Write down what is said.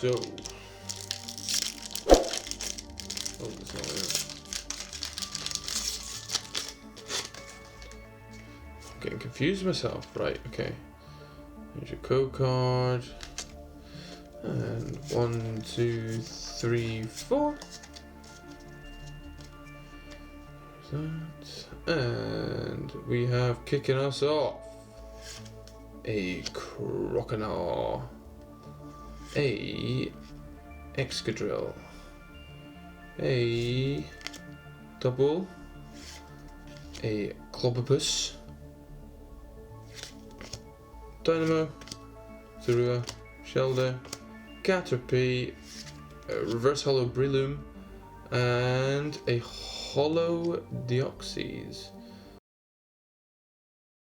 So. Oh, that's not it. I'm getting confused myself. Right, okay. Here's your code card. And 1, 2, 3, 4. There's that. And we have kicking us off a Croconaw, a Excadrill, a Double, a Clobbopus, Dynamo, Zorua, Shelder, Caterpie, a Reverse Hollow Breloom, and a Hollow Deoxys.